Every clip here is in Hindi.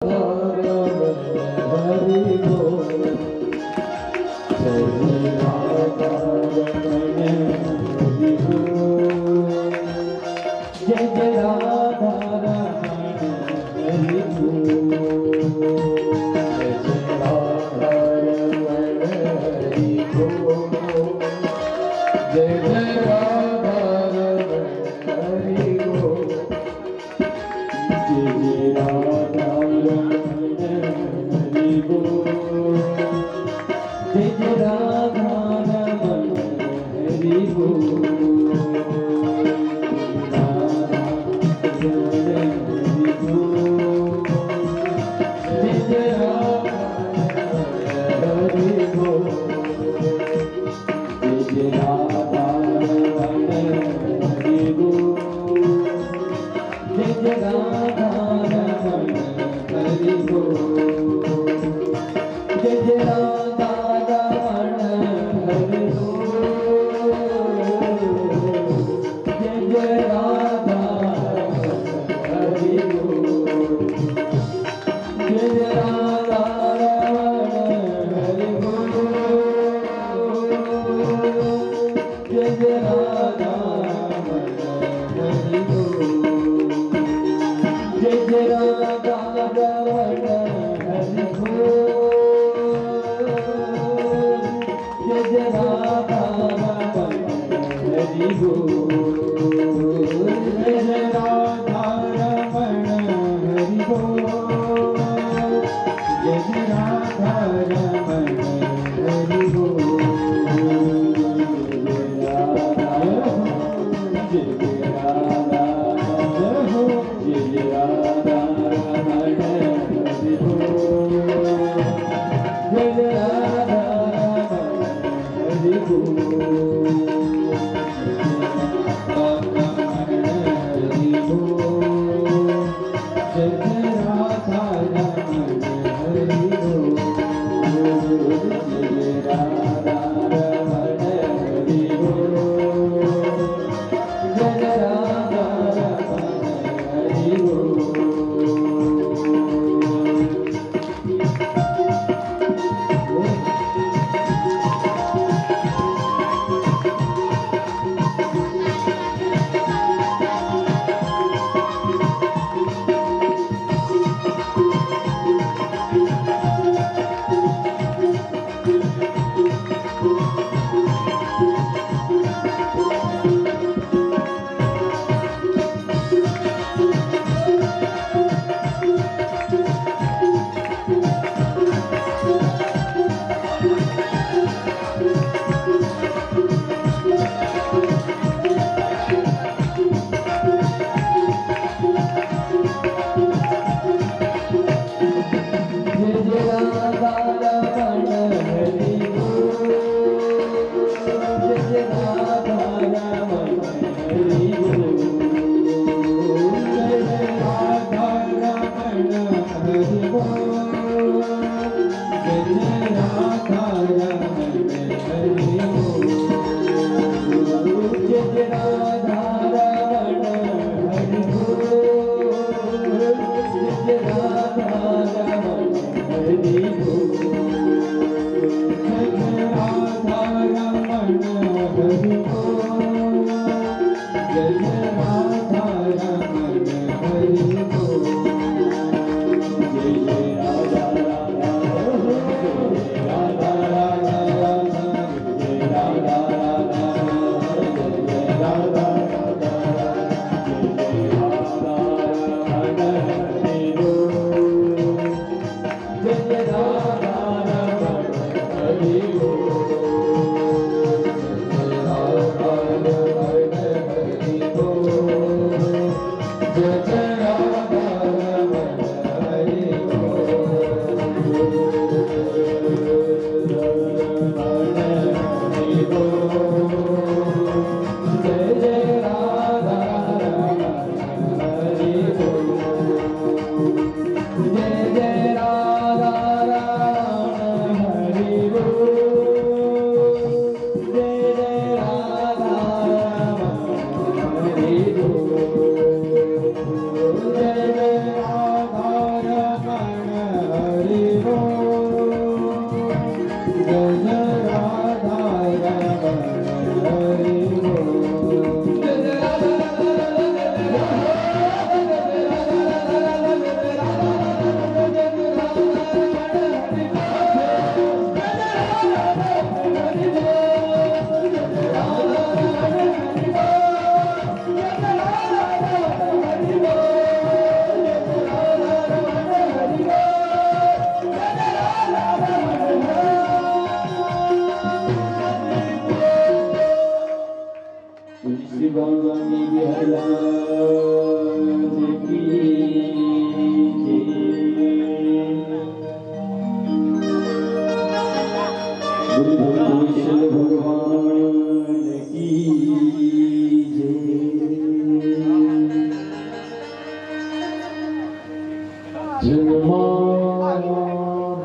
Radha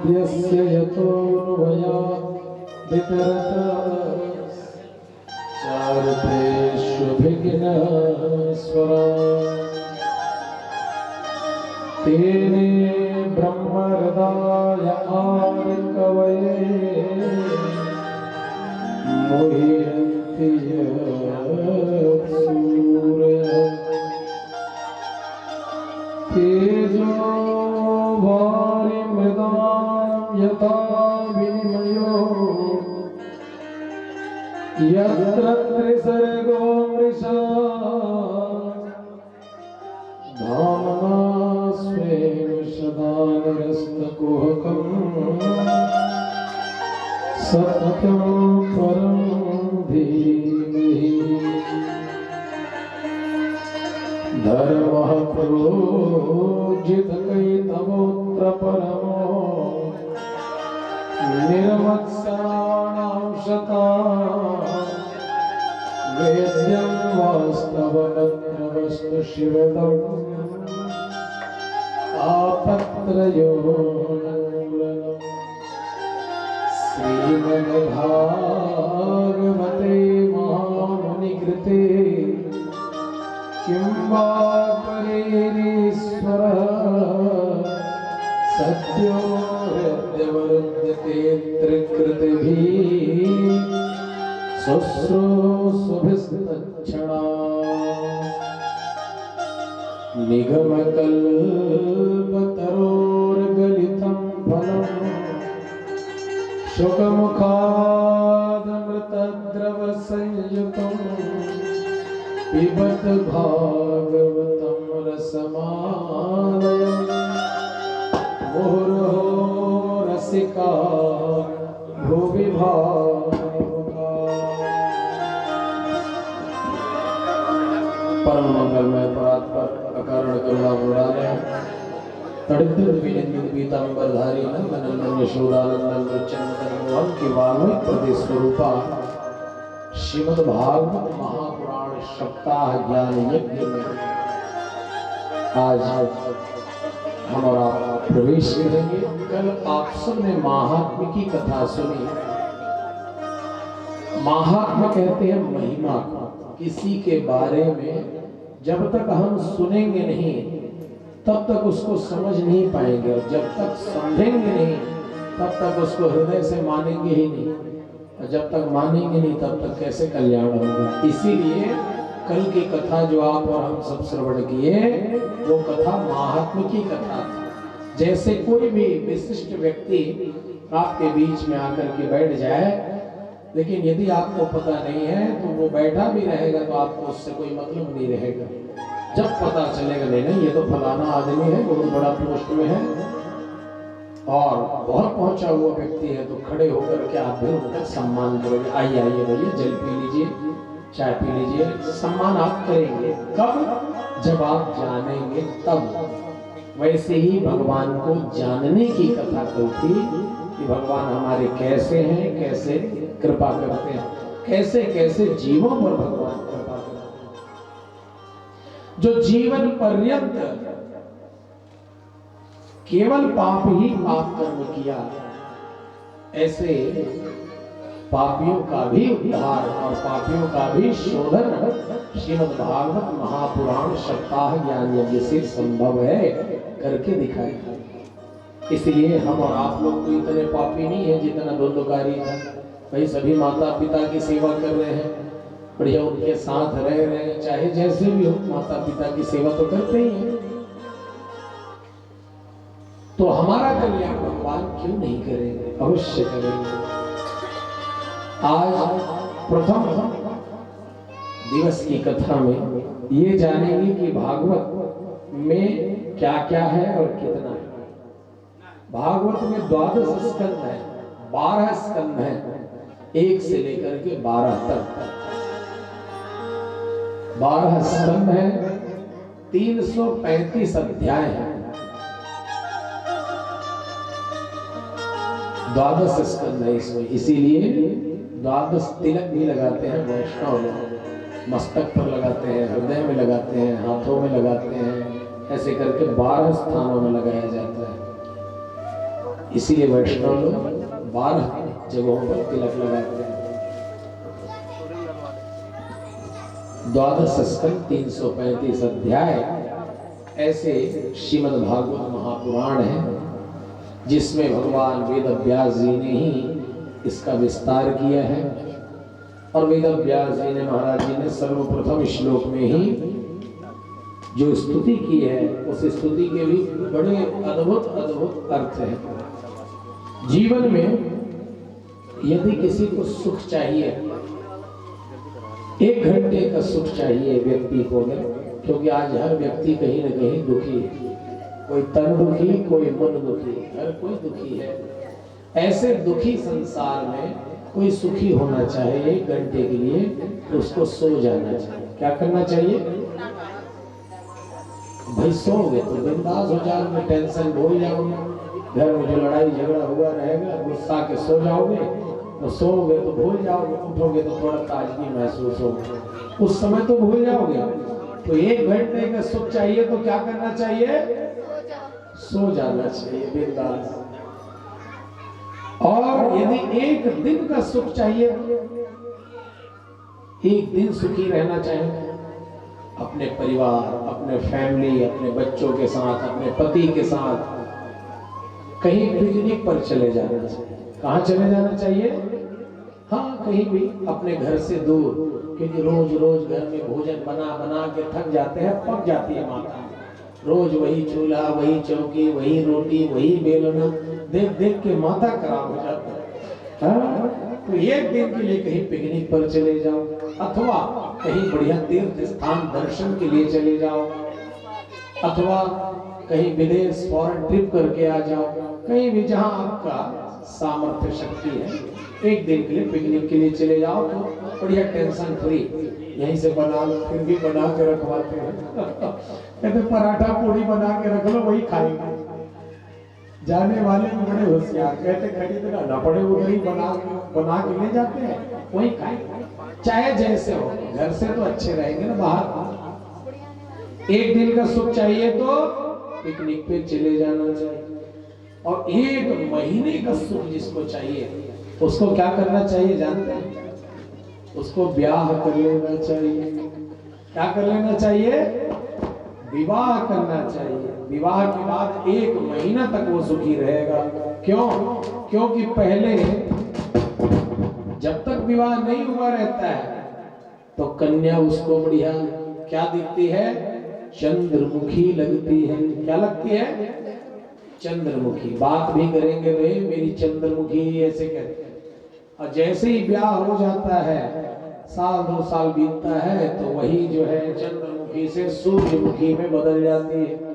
यस्य यतोऽन्वयादितरतः चारुतेष्वभिघ्नस्वरा तेने ब्रह्महृदाय आदिकवये मुह्यन्ति सूरयः तेजो वारिमृदां यथा विनिमयो यत्र त्रिसर्गो मृषा धाम्ना स्वेन सदा निरस्तकुहकम् सत्यं परं धीमहि धर्मः प्रोज्झितकैतवोऽत्र परमो निर्मत्सराणां शताः वेद्यं वास्तवमत्र वस्तु शिवदम् आपत्रयोन्मूलनम् श्रीमद्भागवते महामुनिकृते किं वा परेरीश्वरः सद्यो हृद्यवरुध्यते त्रिकृतिभिः शुश्रूषुभिस्तच्छणा निगमकल्पतरोर्गलितं फलम् शुकमुखादमृतद्रवसंयुतं पिबत भागवतं रसमालयम् मुहुर्हो रसिका भुवि भावुका। परम मंगलमय परात्पर अकारण करुणा मुरारे तड़ित विनिंदित पीतांबरधारी नंदनंदन यशोदानंदन चंदन मोहन की वाल्मीकि प्रदेश स्वरूपा श्रीमद् भागवत महापुराण सप्ताह ज्ञान यज्ञ में आज हम और आप प्रवेश करेंगे। कल आप सबने महात्म्य की कथा सुनी। महात्म्य कहते हैं महिमा को, किसी के बारे में जब तक हम सुनेंगे नहीं तब तक उसको समझ नहीं पाएंगे, और जब तक समझेंगे नहीं तब तक उसको हृदय से मानेंगे ही नहीं, और जब तक मानेंगे नहीं तब तक कैसे कल्याण होगा। इसीलिए कल की कथा जो आप और हम सब श्रवण किए वो कथा महात्म्य की कथा थी। जैसे कोई भी विशिष्ट व्यक्ति आपके बीच में आकर के बैठ जाए, लेकिन यदि आपको पता नहीं है तो वो बैठा भी रहेगा तो आपको उससे कोई मतलब नहीं रहेगा। जब पता चलेगा नहीं ये तो फलाना आदमी है, बहुत बड़ा पोस्ट में है और बहुत पहुंचा हुआ व्यक्ति है, तो खड़े होकर के आप भी उनका सम्मान करोगे। आइए आइए भैया जल पी लीजिए, चाय पी लीजिए, सम्मान आप करेंगे। कब? जब आप जानेंगे तब। वैसे ही भगवान को जानने की कथा कल थी कि भगवान हमारे कैसे हैं, कैसे कृपा करते हैं, कैसे कैसे जीवों पर भगवान कृपा करते हैं। जो जीवन पर्यंत केवल पाप ही पाप कर्म किया, ऐसे पापियों का भी उद्धार और पापियों का भी शोधन श्रीमद् भागवत महापुराण सप्ताह ज्ञान यज्ञ से संभव है, करके दिखाया। इसलिए हम और आप लोग तो इतने पापी नहीं है जितना धुंधकारी था। भाई सभी माता पिता की सेवा कर रहे हैं, बढ़िया उनके साथ रह रहे हैं, चाहे जैसे भी हो माता पिता की सेवा तो करते ही हैं। तो हमारा कल्याण भगवान क्यों नहीं करेंगे? अवश्य करेंगे। आज प्रथम दिवस की कथा में ये जानेंगे कि भागवत में क्या क्या है और कितना है। भागवत में 12 स्कंद है, 12 स्कंद है, 1 से लेकर के 12 तक। 12 स्कंद है, 335 अध्याय है। 12 स्कंद है इसमें, इसीलिए 12 तिलक भी लगाते हैं वैष्णव लोग। मस्तक पर लगाते हैं, हृदय में लगाते हैं, हाथों में लगाते हैं, ऐसे करके 12 स्थानों में लगाया जाता है। इसीलिए वैष्णव लोग 12 जगहों पर तिलक लगाते हैं। 12 स्कंद 335 अध्याय ऐसे श्रीमद् भागवत महापुराण है, जिसमें भगवान वेद व्यास जी ने ही इसका विस्तार किया है। और वेद व्यास जी ने, महाराज जी ने सर्वप्रथम श्लोक में ही जो स्तुति की है, उस स्तुति के भी बड़े अद्भुत अद्भुत अर्थ हैं। जीवन में यदि किसी को सुख चाहिए, 1 घंटे का सुख चाहिए व्यक्ति को, क्योंकि आज हर व्यक्ति कहीं न कहीं दुखी है, कोई तन दुखी, कोई मन दुखी, हर कोई दुखी है। ऐसे दुखी संसार में कोई सुखी होना चाहे 1 घंटे के लिए, तो उसको सो जाना चाहिए। क्या करना चाहिए भाई? सोओगे तो बिंदास हो जाओगे, टेंशन भूल जाओगे, घर में जो लड़ाई झगड़ा हुआ रहेगा गुस्सा के सो जाओगे, तो सोओगे तो भूल जाओगे, उठोगे तो थोड़ा ताजगी महसूस होगी, उस समय तो भूल जाओगे। तो 1 घंटे का सुख चाहिए तो क्या करना चाहिए? सो जाना चाहिए बिंदास। और यदि 1 दिन का सुख चाहिए, 1 दिन सुखी रहना चाहिए, अपने परिवार, अपने फैमिली, अपने बच्चों के साथ, अपने पति के साथ कहीं पिकनिक पर चले जाना चाहिए। कहाँ चले जाना चाहिए? हाँ, कहीं भी अपने घर से दूर, क्योंकि रोज रोज घर में भोजन बना बना के थक जाते हैं, पक जाती है माता। रोज वही चूल्हा, वही चौकी, वही रोटी, वही बेलना देख देख के माता खराब हो जाती है। हाँ? तो 1 दिन के लिए कहीं पिकनिक पर चले जाओ, अथवा कहीं बढ़िया तीर्थ स्थान दर्शन के लिए चले जाओ, अथवा कहीं विदेश फॉरेन ट्रिप करके आ जाओ, कहीं भी जहां आपका सामर्थ्य शक्ति है। 1 दिन के लिए पिकनिक के लिए चले जाओ तो बढ़िया टेंशन फ्री, यहीं से बना लो, फिर भी बना के रखवाते हैं कहते पराठा पूरी बना के रख लो, वही खाएंगे। जाने वाले बड़े होशियार, कहते खरीदना ना पड़े, उधर ही बना के ले जाते हैं, वही खाएंगे, चाहे जैसे हो। घर से तो अच्छे रहेंगे ना, बाहर। 1 दिन का सुख चाहिए तो पिकनिक पे चले जाना चाहिए। और 1 महीने का सुख जिसको चाहिए, उसको क्या करना चाहिए जानते हैं? उसको ब्याह कर लेना चाहिए। क्या कर लेना चाहिए? विवाह करना चाहिए। विवाह के बाद 1 महीना तक वो सुखी रहेगा। क्यों? क्योंकि पहले जब तक विवाह नहीं हुआ रहता है तो कन्या उसको बढ़िया क्या दिखती है? चंद्रमुखी लगती है। क्या लगती है? चंद्रमुखी। बात भी करेंगे तो मेरी चंद्रमुखी ऐसे कहते हैं। और जैसे ही ब्याह हो जाता है, 1-2 साल बीतता है, तो वही जो है चंद्रमुखी से सूर्यमुखी में बदल जाती है।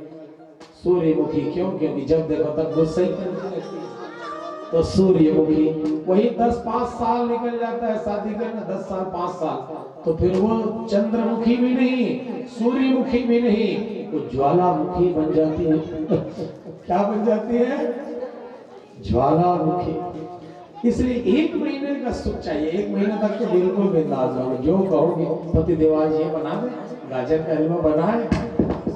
सूर्यमुखी क्यों? क्योंकि जब देखो तब गुस्सा ही करती रहती है, तो सूर्यमुखी। वही 10-5 साल निकल जाता है शादी करना, 10 साल 5 साल, तो फिर वो चंद्रमुखी भी नहीं, सूर्यमुखी भी नहीं, वो ज्वालामुखी बन जाती है क्या बन जाती है? ज्वालामुखी। इसलिए 1 महीने का सुख चाहिए। 1 महीने तक तो बिल्कुल बिंदास हो, जो कहोगे पति देवाज ये बना दे, गाजर का हलवा बनाए,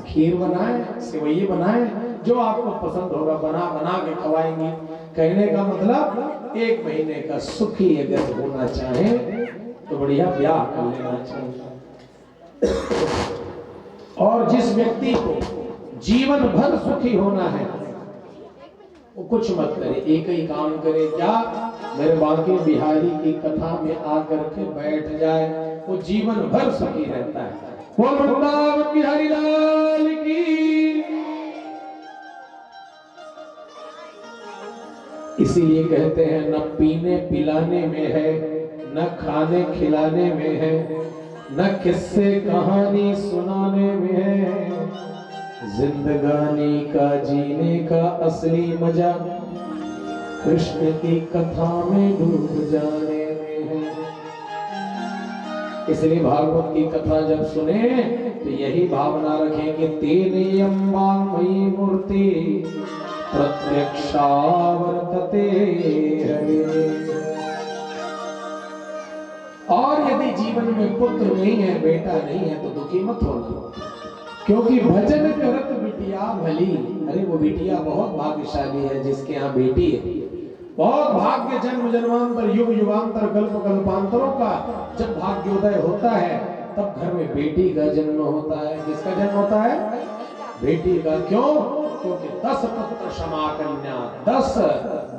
खीर बनाए, सेवइये बनाए, जो आपको पसंद होगा बना बना के खवाएंगे। कहने का मतलब 1 महीने का सुखी अगर होना चाहे तो बढ़िया ब्याह कर लेना चाहिए। और जिस व्यक्ति को जीवन भर सुखी होना है वो कुछ मत करे, एक ही काम करे। क्या? मेरे बांके बिहारी की कथा में आकर के बैठ जाए, वो जीवन भर सुखी रहता है। बोल वृंदावन बिहारी लाल की। इसीलिए कहते हैं न पीने पिलाने में है, न खाने खिलाने में है, न किस्से कहानी सुनाने में है, जिंदगानी का जीने का असली मजा कृष्ण की कथा में डूब जाने में है। इसलिए भागवत की कथा जब सुने तो यही भावना रखें कि तेने अम्बामयी मूर्ति प्रत्यक्षावर्तते हरे। और यदि जीवन में पुत्र नहीं है, बेटा नहीं है, तो दुखी मत होना। क्योंकि भजन करत बिटिया भली। अरे वो बिटिया बहुत भाग्यशाली है जिसके यहाँ बेटी है। बहुत भाग्य, जन्म जन्मांतर युग युगांतर कल्प कल्पांतरों का जब भाग्योदय होता है तब घर में बेटी का जन्म होता है। किसका जन्म होता है? बेटी का। क्यों? क्योंकि 10 पुत्र क्षमा कन्या, 10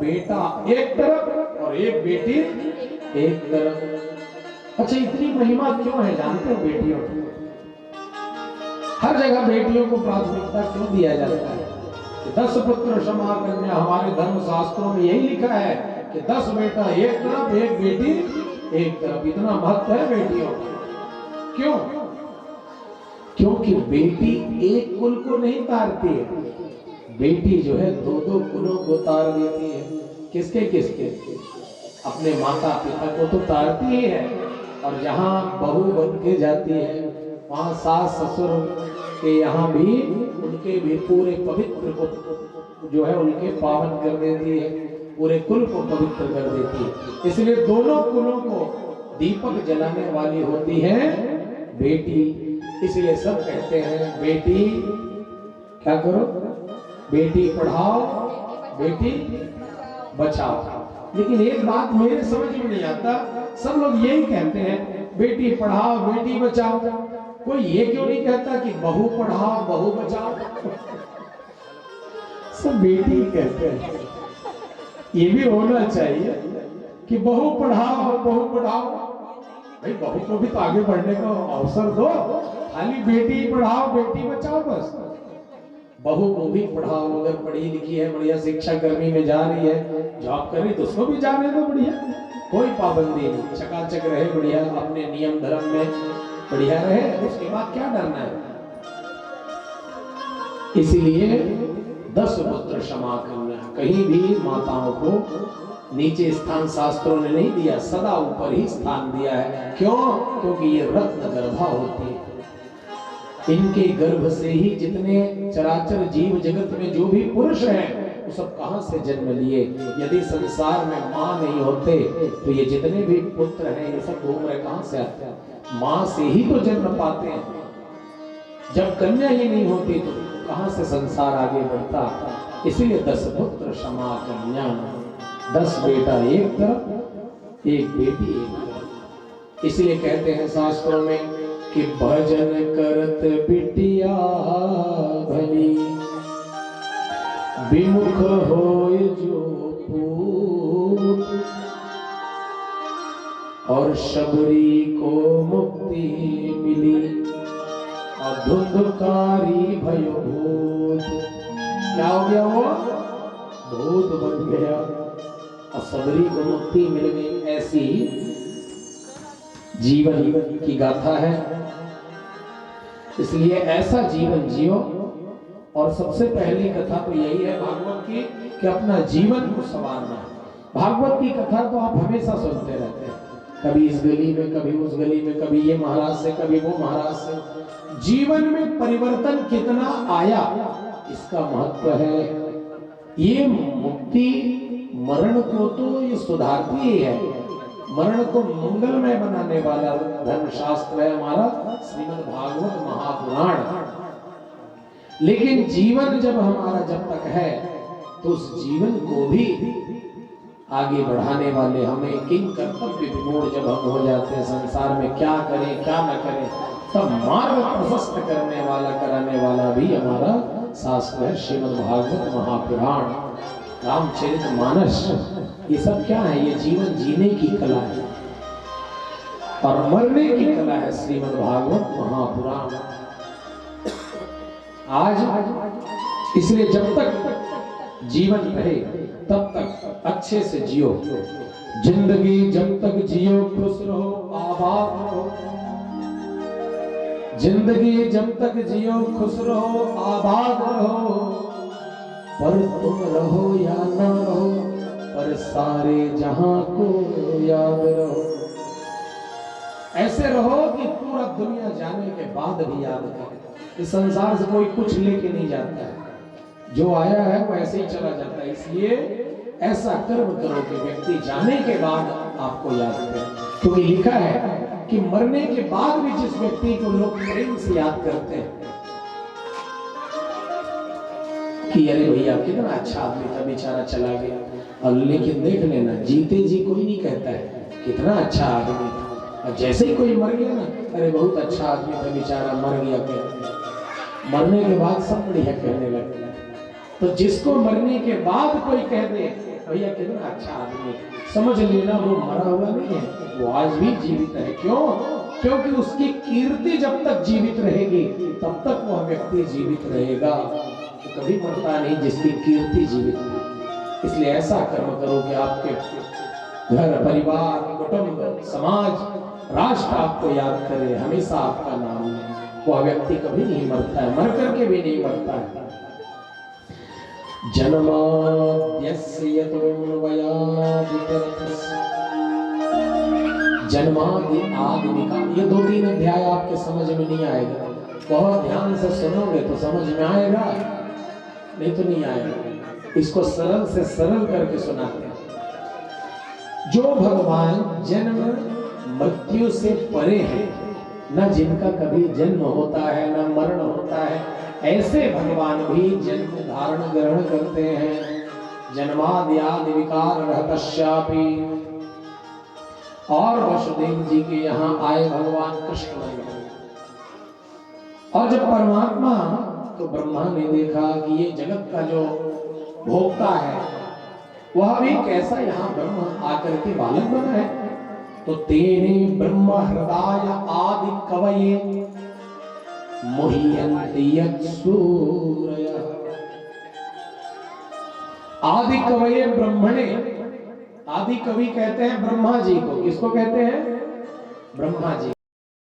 बेटा एक तरफ और एक बेटी एक तरफ। अच्छा, इतनी महिमा क्यों है जानते हो बेटियों की? हर जगह बेटियों को प्राथमिकता क्यों दिया जाता है? 10 पुत्र क्षमा कन्या, हमारे धर्म शास्त्रों में यही लिखा है कि 10 बेटा एक तरफ, एक बेटी एक तरफ। इतना महत्व है बेटियों का। क्यों? क्योंकि बेटी एक कुल को नहीं तारती है, बेटी जो है 2-2 कुलों को तार देती है। किसके किसके? अपने माता पिता को तो तारती ही है, और जहाँ बहू बन के जाती है वहाँ सास ससुर के यहाँ भी उनके भी पूरे पवित्र को जो है उनके पावन कर देती है, पूरे कुल को पवित्र कर देती है। इसलिए दोनों कुलों को दीपक जलाने वाली होती है बेटी। इसलिए सब कहते हैं बेटी क्या करो, बेटी पढ़ाओ बेटी बचाओ। लेकिन एक बात मेरे समझ में नहीं आता, सब लोग यही कहते हैं बेटी पढ़ाओ बेटी बचाओ, कोई ये क्यों नहीं कहता कि बहू पढ़ाओ बहू बचाओ? सब बेटी कहते हैं। ये भी होना चाहिए कि बहू पढ़ाओ और बहू पढ़ाओ। भाई बहू को भी तो आगे बढ़ने का अवसर दो, खाली बेटी पढ़ाओ बेटी बचाओ बस। बहू को भी पढ़ाओ, अगर पढ़ी लिखी है, बढ़िया शिक्षा कर्मी में जा रही है, जॉब कर रही, तो उसको भी जाने दो बढ़िया, कोई पाबंदी नहीं, चकाचक रहे बढ़िया, अपने नियम धर्म में बढ़िया रहे, उसके बाद क्या डरना है। इसीलिए 10 पुत्र क्षमा करना, कहीं भी माताओं को नीचे स्थान शास्त्रों ने नहीं दिया, सदा ऊपर ही स्थान दिया है। क्यों? क्योंकि ये रत्न गर्भा होती है, इनके गर्भ से ही जितने चराचर जीव जगत में जो भी पुरुष हैं वो सब कहां से जन्म लिए। यदि संसार में माँ नहीं होते तो ये जितने भी पुत्र हैं ये सब घूम रहे कहां से आते हैं? माँ से ही तो जन्म पाते हैं। जब कन्या ही नहीं होती तो कहां से संसार आगे बढ़ता? इसीलिए 10 पुत्र क्षमा कन्या, 10 बेटा एक तरफ एक बेटी एक तरफ। इसलिए कहते हैं शास्त्रों में कि भजन करत बिटिया भली, विमुख होय जो पूत, और शबरी को मुक्ति मिली, अधुंधकारी भयो भूत। क्या हो गया? वो भूत बन गया और शबरी को मुक्ति मिल गई। ऐसी जीवन की गाथा है। इसलिए ऐसा जीवन जियो। और सबसे पहली कथा तो यही है भागवत की कि अपना जीवन को संवारना। भागवत की कथा तो आप हमेशा सुनते रहते हैं, कभी इस गली में कभी उस गली में, कभी ये महाराज से कभी वो महाराज से। जीवन में परिवर्तन कितना आया इसका महत्व है। ये मुक्ति मरण को तो ये सुधारती ही है, मरण को मंगलमय बनाने वाला धर्मशास्त्र है हमारा श्रीमद् भागवत महापुराण। लेकिन जीवन जब हमारा जब तक है तो उस जीवन को भी आगे बढ़ाने वाले हमें किन कर्तव्य विमूढ़ जब हम हो जाते हैं, संसार में क्या करें क्या न करें, तब मार्ग प्रशस्त करने वाला कराने वाला भी हमारा शास्त्र है श्रीमद् भागवत महापुराण, रामचरितमानस। ये सब क्या है? ये जीवन जीने की कला है और मरने की कला है श्रीमद् भागवत महापुराण। आज इसलिए जब तक जीवन रहे तब तक अच्छे से जियो। जिंदगी जब तक जियो खुश रहो आबाद रहो, जिंदगी जब तक जियो खुश रहो आबाद रहो, पर तुम रहो या ना रहो पर सारे जहां को याद रहो। ऐसे रहो कि पूरा दुनिया जाने के बाद भी याद करे। इस संसार से कोई कुछ लेके नहीं जाता है, जो आया है वो ऐसे ही चला जाता है। इसलिए ऐसा कर्म करो कि व्यक्ति जाने के बाद आपको याद करे, क्योंकि लिखा है कि मरने के बाद भी जिस व्यक्ति को लोग प्रेम से याद करते हैं कि अरे भैया कितना अच्छा आदमी था, बेचारा चला गया। और लेकिन देख लेना, जीते जी कोई नहीं कहता है कितना अच्छा आदमी था, और जैसे ही कोई मर गया ना, अरे बहुत अच्छा आदमी था बेचारा मर गया। क्या मरने के बाद सब बढ़िया कहने लगते हैं। तो जिसको मरने के बाद कोई कह दे भैया कितना अच्छा आदमी, समझ लेना वो मरा हुआ नहीं है, वो आज भी जीवित है। क्यों? क्योंकि उसकी कीर्ति जब तक जीवित रहेगी तब तक वह व्यक्ति जीवित रहेगा। तो कभी मरता नहीं जिसकी कीर्ति जीवित है। इसलिए ऐसा कर्म करो कि आपके घर परिवार कुटुंब समाज राष्ट्र आपको याद करे, हमेशा आपका नाम ले। वह व्यक्ति कभी नहीं मरता है, मर करके भी नहीं मरता है। जन्माद्यस्य यतोऽन्वयादितरतस्य जन्मादि आदिविका, ये 2-3 अध्याय आपके समझ में नहीं आएगा। बहुत ध्यान से सुनोगे तो समझ में आएगा, नहीं तो नहीं आएगा। इसको सरल से सरल करके सुनाते हैं। जो भगवान जन्म मृत्यु से परे है, न जिनका कभी जन्म होता है न मरण होता है, ऐसे भगवान भी जन्म धारण ग्रहण करते हैं। जन्मादि आदि विकार रहतश्यापि, और वसुदेव जी के यहाँ आए भगवान कृष्ण बन गए। और जब परमात्मा, तो ब्रह्मा ने देखा कि ये जगत का जो भोक्ता है वह भी कैसा यहाँ ब्रह्म आकर के बालक बना है। तो तेने ब्रह्म हृदय आदि कवये मुह्यन्ति यत्सूरयः। आदि कवये ब्रह्मणे, आदि कवि कहते हैं ब्रह्मा जी को। किसको कहते हैं? ब्रह्मा जी